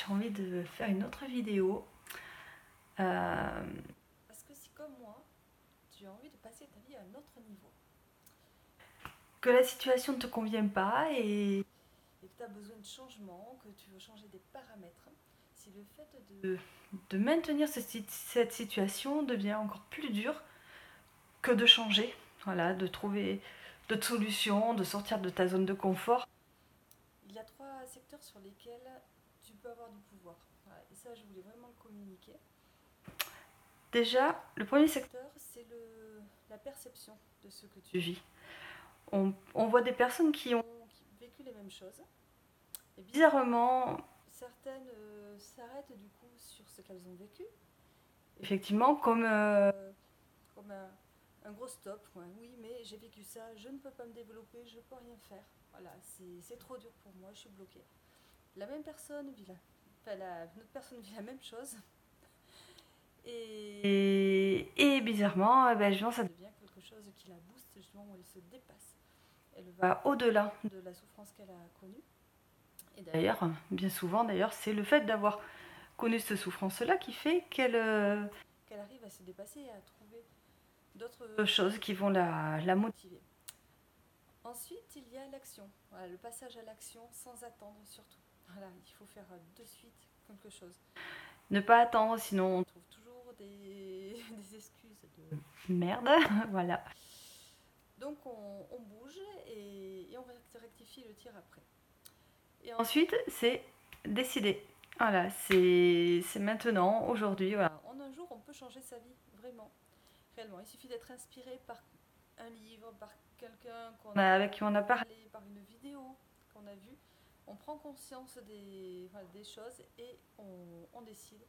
j'ai envie de faire une autre vidéo. Parce que si comme moi, tu as envie de passer ta vie à un autre niveau, que la situation ne te convient pas et que tu as besoin de changement, que tu veux changer des paramètres, si le fait de maintenir cette situation devient encore plus dur que de changer, voilà, de trouver d'autres solutions, de sortir de ta zone de confort. Il y a 3 secteurs sur lesquels tu peux avoir du pouvoir. Voilà, et ça, je voulais vraiment le communiquer. Déjà, le premier secteur, c'est la perception de ce que tu vis. On voit des personnes qui ont vécu les mêmes choses. Et bizarrement, certaines s'arrêtent du coup sur ce qu'elles ont vécu. Effectivement, comme un gros stop. Ouais. Oui, mais j'ai vécu ça, je ne peux pas me développer, je ne peux rien faire. Voilà, c'est trop dur pour moi, je suis bloquée. La même personne vit notre personne vit la même chose. Et bizarrement, justement, ça devient quelque chose qui la booste, justement, où elle se dépasse. Elle va au-delà de la souffrance qu'elle a connue. Et d'ailleurs, bien souvent, d'ailleurs, c'est le fait d'avoir connu cette souffrance-là qui fait qu'elle arrive à se dépasser et à trouver d'autres choses qui vont la motiver. Ensuite, il y a l'action. Voilà, le passage à l'action sans attendre surtout. Voilà, il faut faire de suite quelque chose. Ne pas attendre, sinon on trouve toujours des excuses de merde. Voilà. Donc on bouge et on rectifie le tir après. Et ensuite, c'est décider. Voilà, c'est maintenant, aujourd'hui. Voilà. En un jour, on peut changer sa vie, vraiment, réellement. Il suffit d'être inspiré par un livre, par quelqu'un avec qui on a parlé, par une vidéo qu'on a vue. On prend conscience des choses et on décide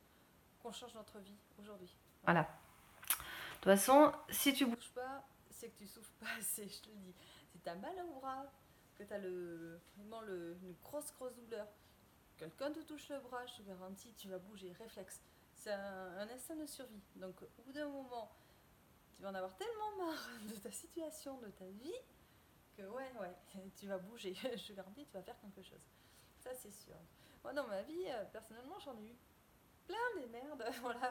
qu'on change notre vie aujourd'hui. Voilà. De toute façon, si tu bouges pas, c'est que tu souffres pas assez, je te le dis. Si tu as mal au bras, que tu as vraiment une grosse douleur, quelqu'un te touche le bras, je te garantis, tu vas bouger, réflexe. C'est un instinct de survie. Donc au bout d'un moment, tu vas en avoir tellement marre de ta situation, de ta vie, que ouais, tu vas bouger. Je te garantis, tu vas faire quelque chose. Ça, c'est sûr. Moi, dans ma vie, personnellement, j'en ai eu plein des merdes. Voilà,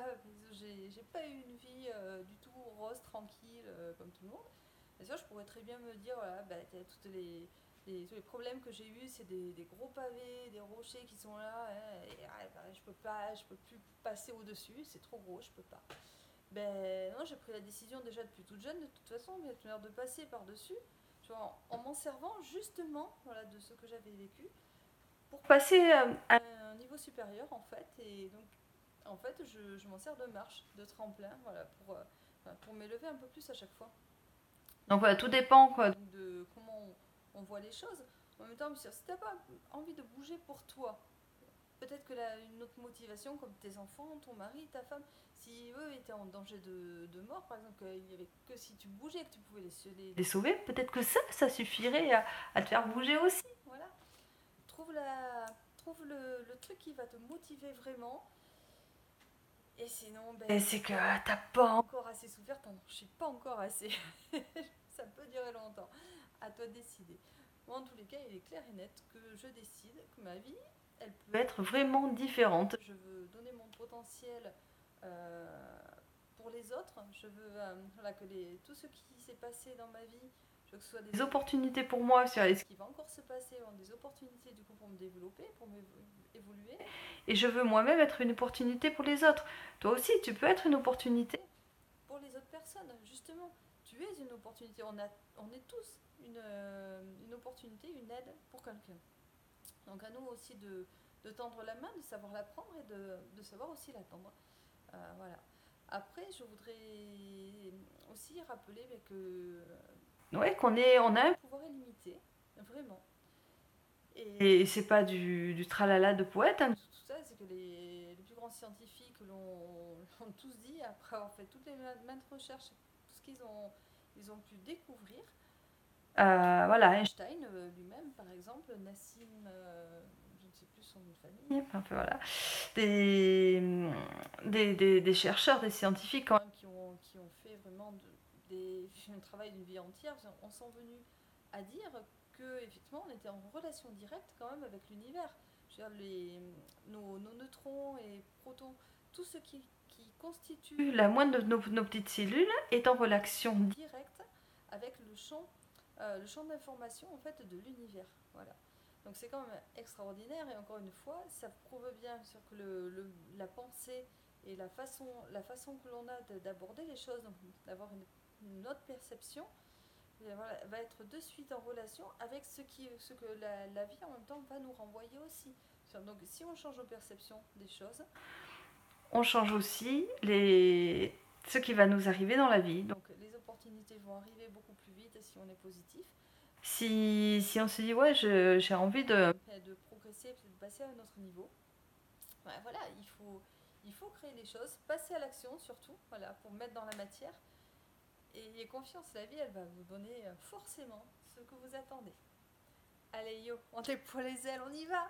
j'ai pas eu une vie du tout rose, tranquille, comme tout le monde. Bien sûr, je pourrais très bien me dire, voilà, tous les problèmes que j'ai eus, c'est des gros pavés, des rochers qui sont là, hein, et je peux plus passer au-dessus, c'est trop gros, je peux pas. Ben non, j'ai pris la décision déjà depuis toute jeune, de toute façon, de passer par-dessus, tu vois, en m'en servant justement, voilà, de ce que j'avais vécu, pour passer à un niveau supérieur en fait. Et donc, en fait, je m'en sers de marche, de tremplin, voilà, pour m'élever un peu plus à chaque fois. Donc voilà, tout dépend quoi, de comment on voit les choses. En même temps, si t'as pas envie de bouger pour toi, peut-être que une autre motivation, comme tes enfants, ton mari, ta femme, si eux étaient en danger de mort, par exemple, qu'il n'y avait que si tu bougeais que tu pouvais les sauver, peut-être que ça suffirait à te faire bouger aussi. Voilà. Trouve, le truc qui va te motiver vraiment. Et sinon, c'est que t'as pas encore assez souffert. Je suis pas encore assez. Ça peut durer longtemps. À toi de décider. Moi, en tous les cas, il est clair et net que je décide que ma vie, elle peut être vraiment différente. Je veux donner mon potentiel pour les autres. Je veux voilà, que tout ce qui s'est passé dans ma vie, je veux que ce soit des opportunités pour moi sur ce qui va encore se passer, des opportunités du coup pour me développer, pour m'évoluer. Et je veux moi-même être une opportunité pour les autres. Toi aussi, tu peux être une opportunité pour les autres personnes. Justement, tu es une opportunité. On est tous une opportunité, une aide pour quelqu'un. Donc à nous aussi de tendre la main, de savoir la prendre et de savoir aussi la tendre. Voilà. Après, je voudrais aussi rappeler que ouais, on a un pouvoir illimité, vraiment. Et c'est pas du tralala de poète, hein. Tout ça, c'est que les plus grands scientifiques l'ont tous dit, après avoir fait toutes les maintes recherches, tout ce ils ont pu découvrir. Voilà, Einstein lui-même, par exemple, Nassim, je ne sais plus son nom de famille, enfin voilà, des chercheurs, des scientifiques quand même qui ont fait vraiment un travail d'une vie entière, on s'en venu à dire que effectivement on était en relation directe quand même avec l'univers. Je veux dire, nos neutrons et protons, tout ce qui constitue la moindre de nos petites cellules est en relation directe avec le champ d'information en fait de l'univers. Voilà. Donc c'est quand même extraordinaire et encore une fois, ça prouve bien sur que la pensée et la façon que l'on a d'aborder les choses, donc d'avoir une autre perception, voilà, va être de suite en relation avec ce que la vie en même temps va nous renvoyer aussi. Donc si on change nos perceptions des choses, on change aussi ce qui va nous arriver dans la vie. Donc les opportunités vont arriver beaucoup plus vite si on est positif. Si on se dit ouais j'ai envie de progresser, de passer à un autre niveau, voilà, il faut créer des choses, passer à l'action surtout, voilà, pour mettre dans la matière. Et ayez confiance, la vie elle va vous donner forcément ce que vous attendez. Allez yo, on déploie les ailes, on y va!